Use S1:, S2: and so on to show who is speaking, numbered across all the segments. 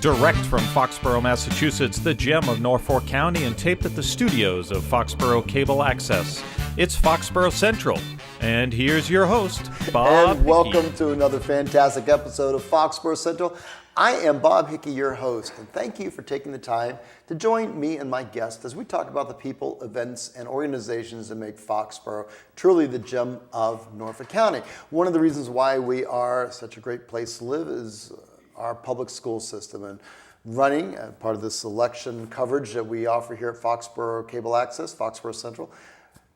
S1: Direct from Foxborough, Massachusetts, the gem of Norfolk County, and taped at the studios of Foxborough Cable Access. It's Foxborough Central. And here's your host, Bob
S2: And welcome
S1: Hickey.
S2: to another fantastic episode of Foxborough Central. I am Bob Hickey, your host, and thank you for taking the time to join me and my guest as we talk about the people, events, and organizations that make Foxborough truly the gem of Norfolk County. One of the reasons why we are such a great place to live is our public school system, and running part of this election coverage that we offer here at Foxborough Cable Access, Foxborough Central.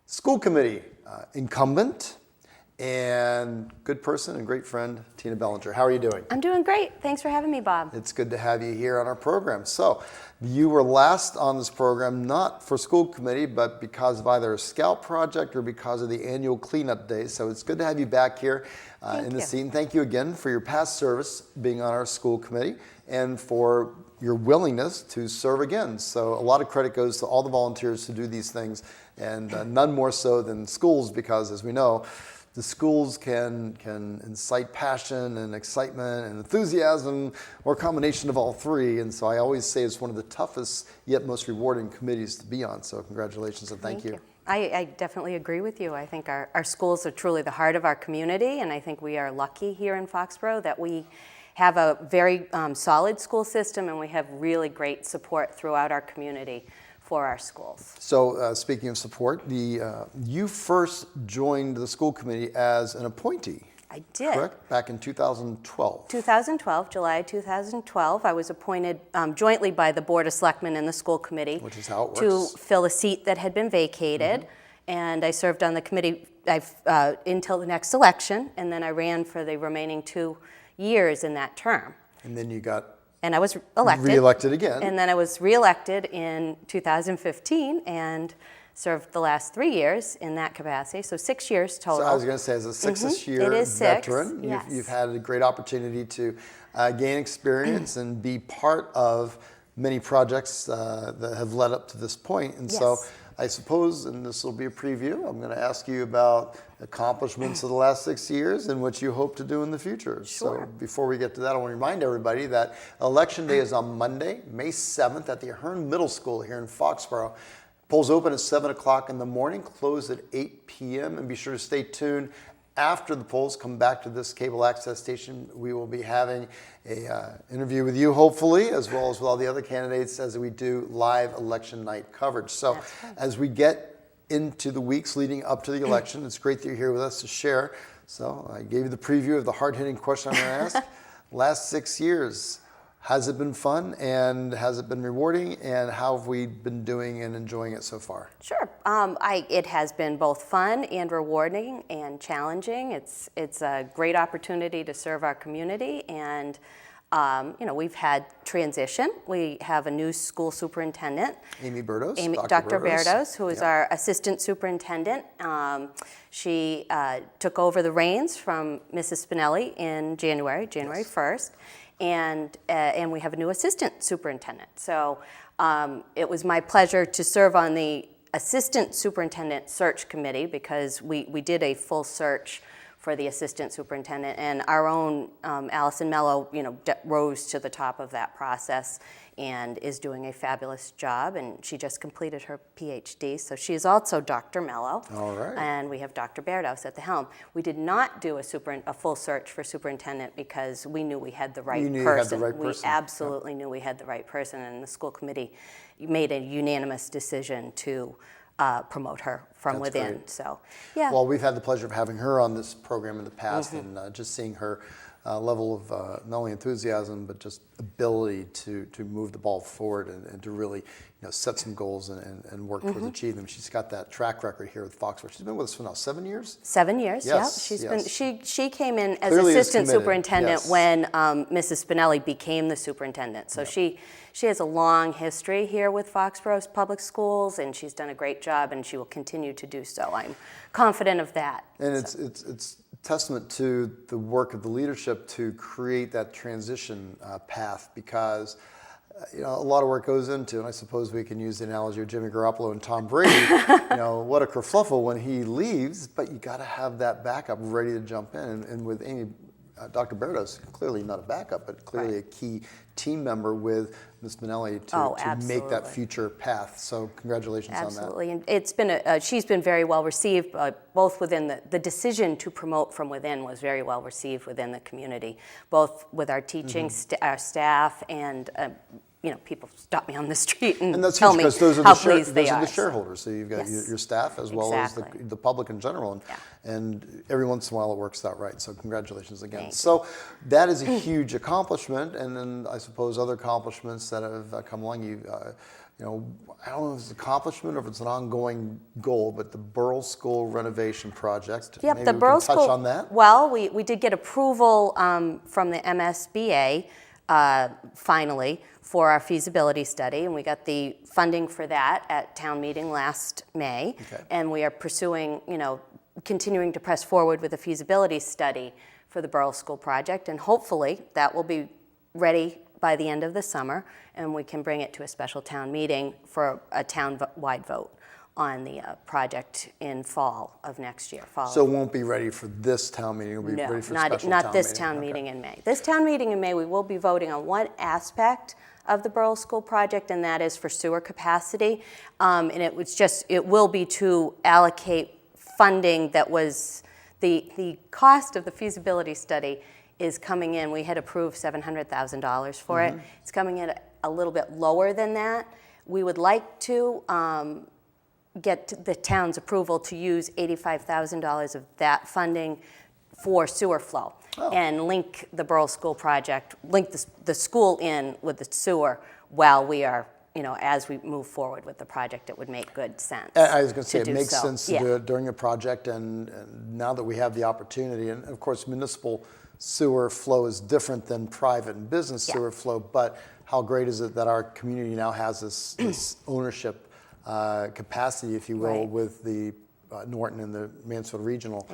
S2: School committee incumbent and good person and great friend, Tina Belanger. How are you doing?
S3: I'm doing great. Thanks for having me, Bob.
S2: It's good to have you here on our program. So you were last on this program, not for school committee, but because of either a scout project or because of the annual cleanup day. So it's good to have you back here in the scene. Thank you again for your past service being on our school committee and for your willingness to serve again. So a lot of credit goes to all the volunteers who do these things, and none more so than schools, because as we know, the schools can incite passion and excitement and enthusiasm, or a combination of all three. And so I always say it's one of the toughest yet most rewarding committees to be on. So congratulations and thank you.
S3: I definitely agree with you. I think our schools are truly the heart of our community, and I think we are lucky here in Foxborough that we have a very solid school system, and we have really great support throughout our community for our schools.
S2: So speaking of support, you first joined the school committee as an appointee.
S3: I did.
S2: Correct? Back in 2012.
S3: 2012, July 2012, I was appointed jointly by the Board of Selectmen and the school committee,
S2: Which is how it
S3: to
S2: works.
S3: fill a seat that had been vacated. And I served on the committee until the next election, and then I ran for the remaining 2 years in that term.
S2: And then you got
S3: And I was elected.
S2: re-elected again.
S3: And then I was re-elected in 2015 and served the last 3 years in that capacity, so 6 years total.
S2: So I was going to say, as a six-year
S3: It is six,
S2: veteran,
S3: yes.
S2: you've had a great opportunity to gain experience and be part of many projects that have led up to this point. And so
S3: Yes.
S2: I suppose, and this will be a preview, I'm going to ask you about accomplishments of the last 6 years and what you hope to do in the future.
S3: Sure.
S2: So before we get to that, I want to remind everybody that Election Day is on Monday, May 7th at the Ahern Middle School here in Foxborough. Polls open at 7 o'clock in the morning, close at 8 p.m. And be sure to stay tuned. After the polls come back to this cable access station, we will be having an interview with you, hopefully, as well as with all the other candidates as we do live election night coverage. So as we get into the weeks leading up to the election, it's great that you're here with us to share. So I gave you the preview of the hard-hitting question I'm going to ask. Last 6 years, has it been fun, and has it been rewarding, and how have we been doing and enjoying it so far?
S3: Sure. It has been both fun and rewarding and challenging. It's a great opportunity to serve our community, and we've had transition. We have a new school superintendent,
S2: Amy Berdos,
S3: Dr. Berdos, who is our assistant superintendent. She took over the reins from Mrs. Spinelli in January 1st. And we have a new assistant superintendent. So it was my pleasure to serve on the assistant superintendent search committee, because we did a full search for the assistant superintendent, and our own Allison Mello, rose to the top of that process and is doing a fabulous job, and she just completed her PhD, so she is also Dr. Mello.
S2: All right.
S3: And we have Dr. Berdos at the helm. We did not do a full search for superintendent because we knew we had the right person.
S2: You had the right person.
S3: We absolutely knew we had the right person, and the school committee made a unanimous decision to promote her from
S2: That's
S3: within.
S2: great.
S3: So, yeah.
S2: Well, we've had the pleasure of having her on this program in the past, and just seeing her level of not only enthusiasm but just ability to move the ball forward and to really set some goals and work towards achieving them. She's got that track record here with Foxborough. She's been with us for now 7 years.
S3: 7 years.
S2: Yes,
S3: Yeah.
S2: yes.
S3: She came in as
S2: Clearly is
S3: assistant
S2: committed,
S3: superintendent
S2: yes.
S3: when Mrs. Spinelli became the superintendent. So she has a long history here with Foxborough's public schools, and she's done a great job, and she will continue to do so. I'm confident of that.
S2: And it's testament to the work of the leadership to create that transition path, because a lot of work goes into, and I suppose we can use the analogy of Jimmy Garoppolo and Tom Brady. What a kerfluffle when he leaves, but you got to have that backup ready to jump in. And with Amy Dr. Bertos, clearly not a backup, but clearly a key team member with Ms. Minelli to make that future path. So congratulations on that.
S3: Absolutely, and it's been she's been very well received, both within the decision to promote from within was very well received within the community, both with our teaching, our staff, and people stop me on the street and
S2: that's
S3: tell
S2: huge,
S3: me
S2: because those are
S3: how
S2: the
S3: pleased they are.
S2: the shareholders. So you've got your staff as well as the public in general, and every once in a while it works out right. So congratulations again. So that is a huge accomplishment, and then I suppose other accomplishments that have come along. I don't know if it's an accomplishment or if it's an ongoing goal, but the Burrell School renovation project.
S3: Yep,
S2: maybe
S3: the
S2: we
S3: Burrell
S2: can touch
S3: School.
S2: on that.
S3: Well, we did get approval from the MSBA finally for our feasibility study, and we got the funding for that at town meeting last May.
S2: Okay.
S3: And we are pursuing, continuing to press forward with a feasibility study for the Burrell School project, and hopefully that will be ready by the end of the summer, and we can bring it to a special town meeting for a town-wide vote on the project in fall of next year.
S2: So it won't be ready for this town meeting. It'll be ready for special town
S3: not this
S2: meeting.
S3: town meeting in May. This town meeting in May, we will be voting on one aspect of the Burrell School project, and that is for sewer capacity. And it will be to allocate funding that was the cost of the feasibility study is coming in. We had approved $700,000 for it. It's coming in a little bit lower than that. We would like to get the town's approval to use $85,000 of that funding for sewer flow and link the Burrell School project, link the school in with the sewer while we are, as we move forward with the project. It would make good sense.
S2: I was going to say, it
S3: do
S2: makes
S3: so.
S2: sense to do it during a project, and now that we have the opportunity, and of course municipal sewer flow is different than private and business sewer flow, but how great is it that our community now has this ownership capacity, if you will, with the Norton and the Mansfield Regional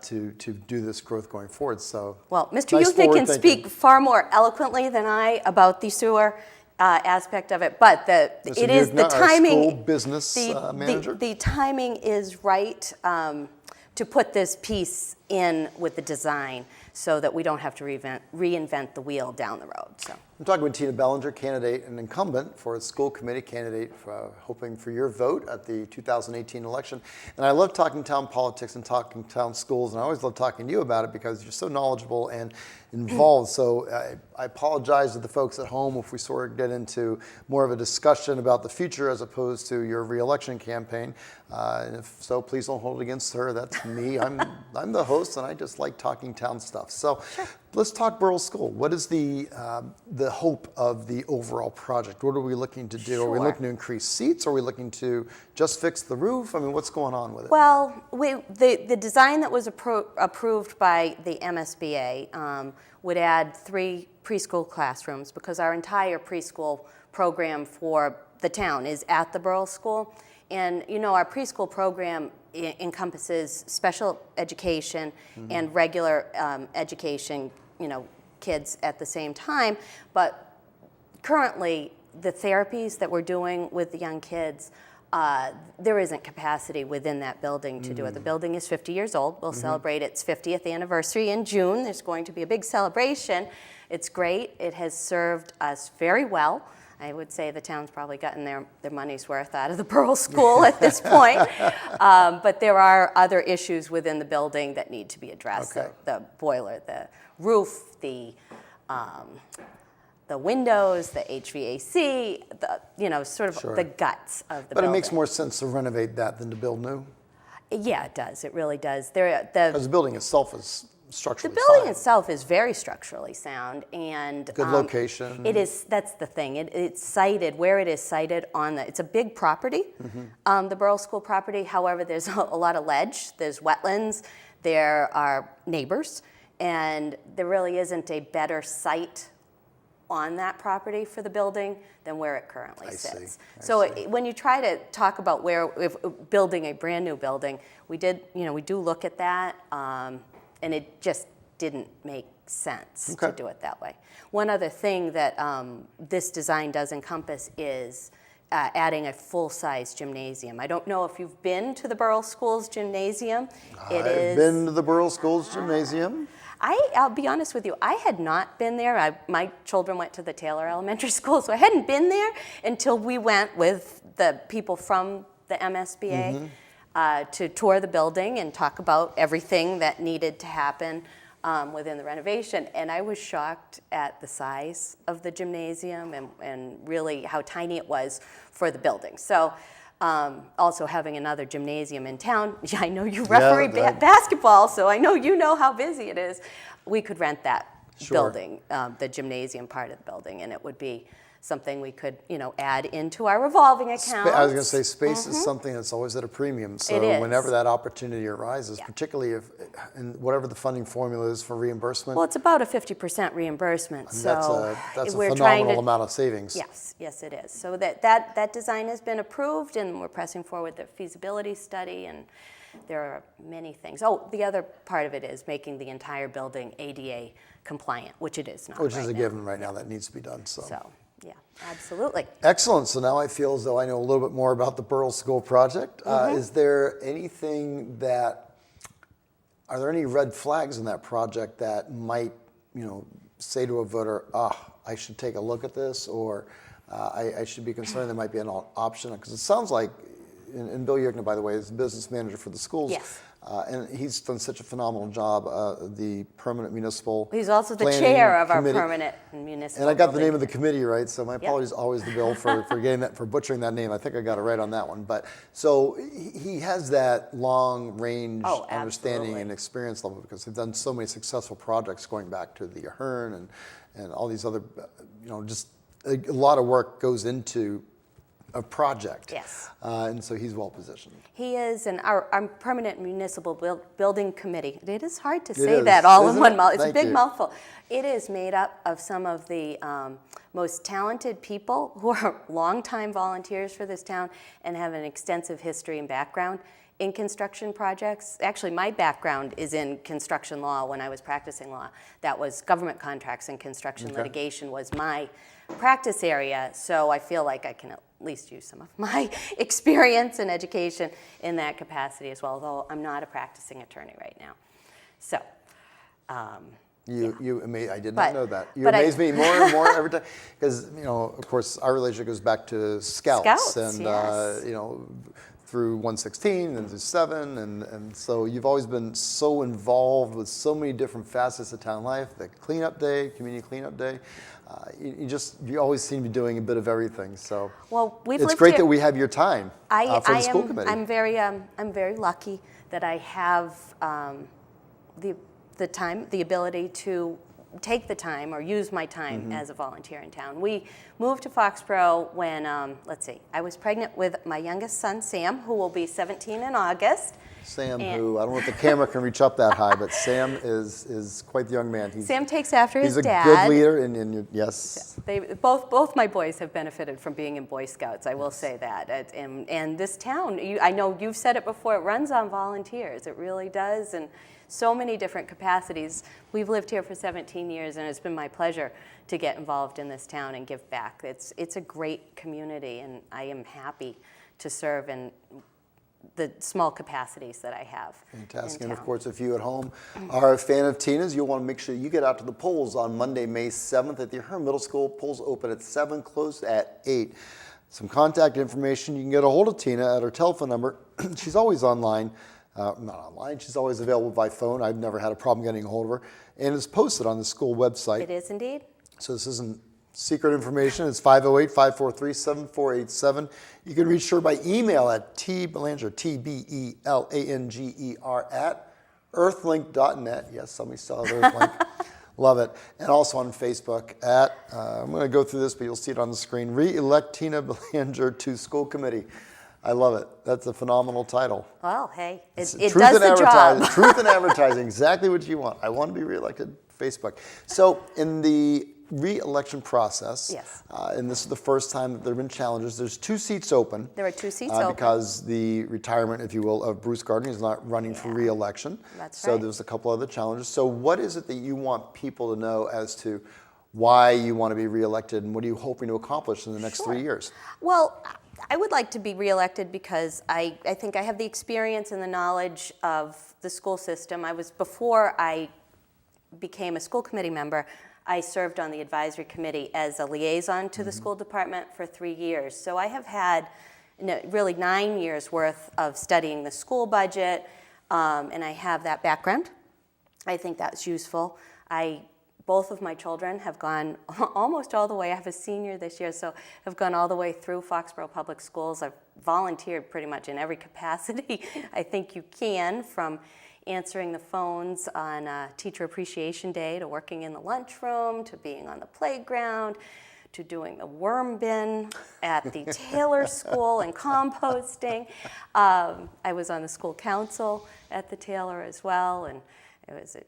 S2: to do this growth going forward. So,
S3: well, Mr. Yuznik can speak far more eloquently than I about the sewer aspect of it, but it is the timing.
S2: School business manager.
S3: The timing is right to put this piece in with the design so that we don't have to reinvent the wheel down the road. So.
S2: I'm talking with Tina Belanger, candidate and incumbent for a school committee candidate, hoping for your vote at the 2018 election. And I love talking town politics and talking town schools, and I always love talking to you about it because you're so knowledgeable and involved. So I apologize to the folks at home if we sort of get into more of a discussion about the future as opposed to your re-election campaign. And if so, please don't hold it against her. That's me. I'm the host, and I just like talking town stuff. So let's talk Burrell School. What is the hope of the overall project? What are we looking to do? Are we looking to increase seats? Are we looking to just fix the roof? I mean, what's going on with it?
S3: Well, the design that was approved by the MSBA would add 3 preschool classrooms, because our entire preschool program for the town is at the Burrell School. And our preschool program encompasses special education and regular education, kids at the same time. But currently, the therapies that we're doing with the young kids, there isn't capacity within that building to do it. The building is 50 years old. We'll celebrate its 50th anniversary in June. There's going to be a big celebration. It's great. It has served us very well. I would say the town's probably gotten their money's worth out of the Burrell School at this point. But there are other issues within the building that need to be addressed.
S2: Okay.
S3: The boiler, the roof, the windows, the HVAC, the guts of the building.
S2: But it makes more sense to renovate that than to build new?
S3: Yeah, it does. It really does.
S2: Because the building itself is structurally
S3: The building
S2: fine.
S3: itself is very structurally sound, and
S2: Good location.
S3: It is. That's the thing. It's sited where it is sited on the. It's a big property, the Burrell School property. However, there's a lot of ledge. There's wetlands. There are neighbors, and there really isn't a better site on that property for the building than where it currently sits. So when you try to talk about if building a brand new building, we do look at that. And it just didn't make sense to do it that way. One other thing that this design does encompass is adding a full-size gymnasium. I don't know if you've been to the Burrell School's gymnasium.
S2: I've been to the Burrell School's gymnasium.
S3: I'll be honest with you, I had not been there. My children went to the Taylor Elementary School, so I hadn't been there until we went with the people from the MSBA to tour the building and talk about everything that needed to happen within the renovation. And I was shocked at the size of the gymnasium and really how tiny it was for the building. So also having another gymnasium in town, I know you referee basketball, so I know you know how busy it is. We could rent that building, the gymnasium part of the building, and it would be something we could, add into our revolving account.
S2: I was going to say, space is something that's always at a premium. So
S3: It is.
S2: whenever that opportunity arises, particularly if, and whatever the funding formula is for reimbursement,
S3: Well, it's about a 50% reimbursement, so
S2: that's a
S3: we're
S2: phenomenal amount of savings.
S3: Yes, it is. So that design has been approved, and we're pressing forward the feasibility study, and there are many things. Oh, the other part of it is making the entire building ADA compliant, which it is not
S2: Which
S3: right
S2: is a
S3: now.
S2: given right now, that needs to be done.
S3: So, yeah, absolutely.
S2: Excellent. So now I feel as though I know a little bit more about the Burrell School project. Is there anything are there any red flags in that project that might, say to a voter, I should take a look at this, or I should be concerned there might be an option? Because it sounds like, and Bill Yerkner, by the way, is the business manager for the schools.
S3: Yes.
S2: And he's done such a phenomenal job, the permanent municipal
S3: He's also the
S2: planning
S3: chair of
S2: committee.
S3: our permanent municipal
S2: And I got the
S3: building
S2: name of the committee right, so my apologies always to Bill for butchering that name. I think I got it right on that one. But so he has that long range understanding
S3: absolutely.
S2: and experience level, because he's done so many successful projects going back to the Ahern and all these other, just a lot of work goes into a project.
S3: Yes.
S2: And so he's well positioned.
S3: He is, and our permanent municipal building committee. It is hard to say
S2: is,
S3: that all in
S2: isn't
S3: one
S2: it?
S3: mouth. It's
S2: Thank
S3: a big
S2: you.
S3: mouthful. It is made up of some of the most talented people who are longtime volunteers for this town and have an extensive history and background in construction projects. Actually, my background is in construction law. When I was practicing law, that was government contracts and construction litigation was my practice area. So I feel like I can at least use some of my experience and education in that capacity as well, although I'm not a practicing attorney right now. So,
S2: I did not know that. You
S3: but
S2: amaze me more and more every time, because of course, our relationship goes back to Scouts and
S3: yes.
S2: Through 116 and through 7, and so you've always been so involved with so many different facets of town life. The cleanup day, community cleanup day. You always seem to be doing a bit of everything. So it's great that we have your time for the school committee.
S3: I'm very lucky that I have the time, the ability to take the time or use my time as a volunteer in town. We moved to Foxborough when, I was pregnant with my youngest son, Sam, who will be 17 in August.
S2: Sam, who, I don't know if the camera can reach up that high, but Sam is quite the young man.
S3: Sam takes after his dad.
S2: He's a good leader, and yes.
S3: Both my boys have benefited from being in Boy Scouts, I will say that. And this town, I know you've said it before, it runs on volunteers. It really does, and so many different capacities. We've lived here for 17 years, and it's been my pleasure to get involved in this town and give back. It's a great community, and I am happy to serve in the small capacities that I have.
S2: Fantastic. And of course, if you at home are a fan of Tina's, you'll want to make sure you get out to the polls on Monday, May 7th at the Ahern Middle School. Polls open at 7, closed at 8. Some contact information. You can get a hold of Tina at her telephone number. She's always online. Not online, she's always available by phone. I've never had a problem getting a hold of her. And it's posted on the school website.
S3: It is indeed.
S2: So this isn't secret information. It's 508-543-7487. You can reach her by email at tbelanger, T-B-E-L-A-N-G-E-R, at earthlink.net. Yes, somebody still has Earthlink. Love it. And also on Facebook at, I'm going to go through this, but you'll see it on the screen, Re-elect Tina Belanger to School Committee. I love it. That's a phenomenal title.
S3: Well, hey, it
S2: Truth
S3: does
S2: in
S3: the job.
S2: Truth in advertising, exactly what you want. I want to be reelected, Facebook. So in the re-election process,
S3: Yes.
S2: And this is the first time that there have been challenges, there's 2 seats open.
S3: There are 2 seats open.
S2: Because the retirement, if you will, of Bruce Gardner is not running for re-election.
S3: That's
S2: so
S3: right.
S2: there's a couple other challenges. So what is it that you want people to know as to why you want to be reelected, and what are you hoping to accomplish in the next 3 years?
S3: Well, I would like to be reelected because I think I have the experience and the knowledge of the school system. Before I became a school committee member, I served on the advisory committee as a liaison to the school department for 3 years. So I have had really 9 years worth of studying the school budget, and I have that background. I think that's useful. Both of my children have gone almost all the way. I have a senior this year, so have gone all the way through Foxborough Public Schools. I've volunteered pretty much in every capacity I think you can, from answering the phones on Teacher Appreciation Day to working in the lunchroom to being on the playground to doing the worm bin at the Taylor School and composting. I was on the school council at the Taylor as well, and I was a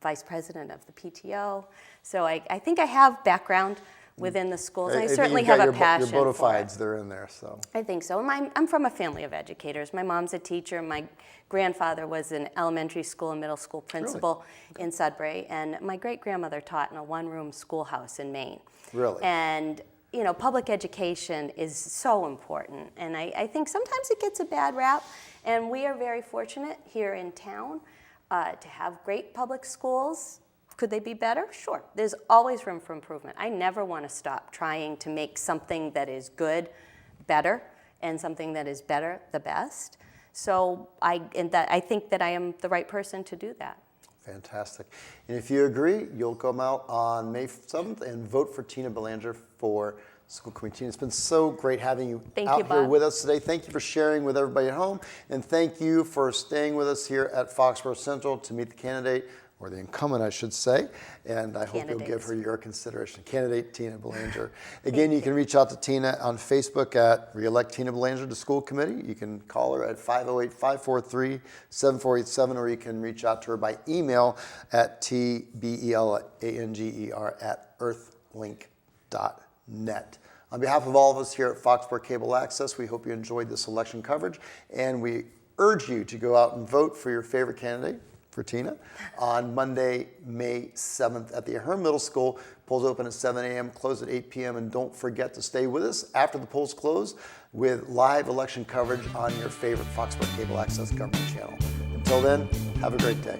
S3: vice president of the PTO. So I think I have background within the schools, and I certainly have a passion
S2: your bona
S3: for it.
S2: fides, they're in there, so.
S3: I think so. I'm from a family of educators. My mom's a teacher. My grandfather was an elementary school and middle school principal in Sudbury, and my great-grandmother taught in a one-room schoolhouse in Maine.
S2: Really?
S3: And public education is so important, and I think sometimes it gets a bad rap, and we are very fortunate here in town to have great public schools. Could they be better? Sure. There's always room for improvement. I never want to stop trying to make something that is good better, and something that is better the best. So I think that I am the right person to do that.
S2: Fantastic. And if you agree, you'll come out on May 7th and vote for Tina Belanger for school committee. Tina, it's been so great having you out here with us today. Thank you for sharing with everybody at home, and thank you for staying with us here at Foxborough Central to meet the candidate, or the incumbent, I should say, and I hope you'll give her your consideration. Candidate Tina Belanger. Again, you can reach out to Tina on Facebook at Reelect Tina Belanger to School Committee. You can call her at 508-543-7487, or you can reach out to her by email at tbelanger@earthlink.net. On behalf of all of us here at Foxborough Cable Access, we hope you enjoyed this election coverage, and we urge you to go out and vote for your favorite candidate, for Tina, on Monday, May 7th at the Ahern Middle School. Polls open at 7 a.m., close at 8 p.m., and don't forget to stay with us after the polls close with live election coverage on your favorite Foxborough Cable Access government channel. Until then, have a great day.